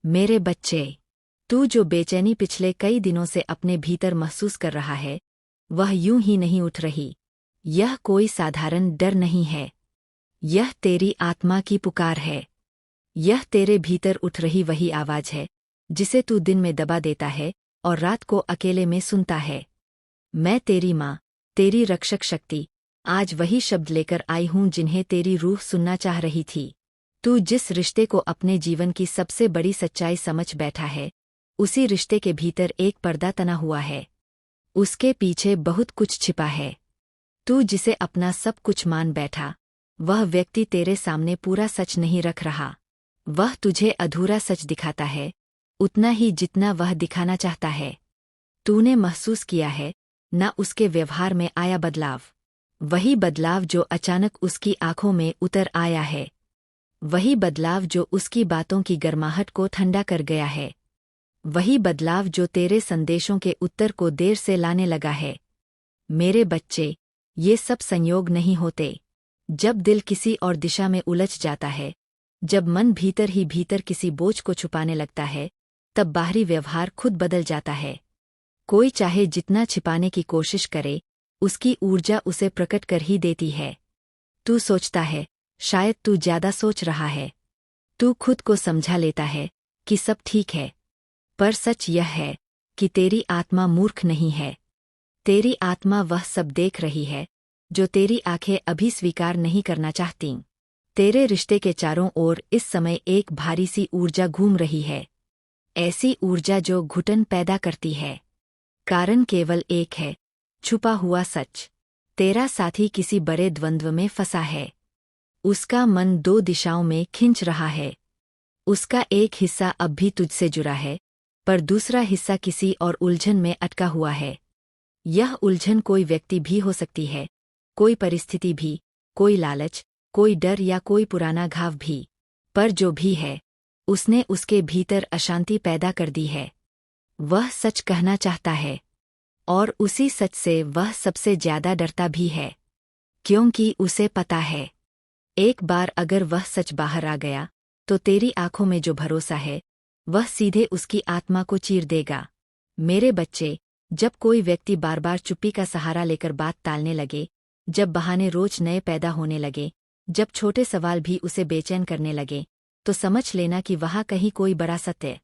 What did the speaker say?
मेरे बच्चे, तू जो बेचैनी पिछले कई दिनों से अपने भीतर महसूस कर रहा है, वह यूं ही नहीं उठ रही। यह कोई साधारण डर नहीं है। यह तेरी आत्मा की पुकार है। यह तेरे भीतर उठ रही वही आवाज है जिसे तू दिन में दबा देता है और रात को अकेले में सुनता है। मैं तेरी माँ, तेरी रक्षक शक्ति, आज वही शब्द लेकर आई हूँ जिन्हें तेरी रूह सुनना चाह रही थी। तू जिस रिश्ते को अपने जीवन की सबसे बड़ी सच्चाई समझ बैठा है, उसी रिश्ते के भीतर एक पर्दा तना हुआ है। उसके पीछे बहुत कुछ छिपा है। तू जिसे अपना सब कुछ मान बैठा, वह व्यक्ति तेरे सामने पूरा सच नहीं रख रहा। वह तुझे अधूरा सच दिखाता है, उतना ही जितना वह दिखाना चाहता है। तूने महसूस किया है न उसके व्यवहार में आया बदलाव, वही बदलाव जो अचानक उसकी आंखों में उतर आया है, वही बदलाव जो उसकी बातों की गर्माहट को ठंडा कर गया है, वही बदलाव जो तेरे संदेशों के उत्तर को देर से लाने लगा है। मेरे बच्चे, ये सब संयोग नहीं होते। जब दिल किसी और दिशा में उलझ जाता है, जब मन भीतर ही भीतर किसी बोझ को छुपाने लगता है, तब बाहरी व्यवहार खुद बदल जाता है। कोई चाहे जितना छिपाने की कोशिश करे, उसकी ऊर्जा उसे प्रकट कर ही देती है। तू सोचता है, शायद तू ज्यादा सोच रहा है। तू खुद को समझा लेता है कि सब ठीक है। पर सच यह है कि तेरी आत्मा मूर्ख नहीं है। तेरी आत्मा वह सब देख रही है जो तेरी आंखें अभी स्वीकार नहीं करना चाहतीं। तेरे रिश्ते के चारों ओर इस समय एक भारी सी ऊर्जा घूम रही है, ऐसी ऊर्जा जो घुटन पैदा करती है। कारण केवल एक है, छुपा हुआ सच। तेरा साथी किसी बड़े द्वंद्व में फंसा है। उसका मन दो दिशाओं में खिंच रहा है। उसका एक हिस्सा अब भी तुझसे जुड़ा है, पर दूसरा हिस्सा किसी और उलझन में अटका हुआ है। यह उलझन कोई व्यक्ति भी हो सकती है, कोई परिस्थिति भी, कोई लालच, कोई डर या कोई पुराना घाव भी। पर जो भी है, उसने उसके भीतर अशांति पैदा कर दी है। वह सच कहना चाहता है, और उसी सच से वह सबसे ज्यादा डरता भी है, क्योंकि उसे पता है, एक बार अगर वह सच बाहर आ गया, तो तेरी आंखों में जो भरोसा है, वह सीधे उसकी आत्मा को चीर देगा। मेरे बच्चे, जब कोई व्यक्ति बार बार चुप्पी का सहारा लेकर बात टालने लगे, जब बहाने रोज नए पैदा होने लगे, जब छोटे सवाल भी उसे बेचैन करने लगे, तो समझ लेना कि वहाँ कहीं कोई बड़ा सत्य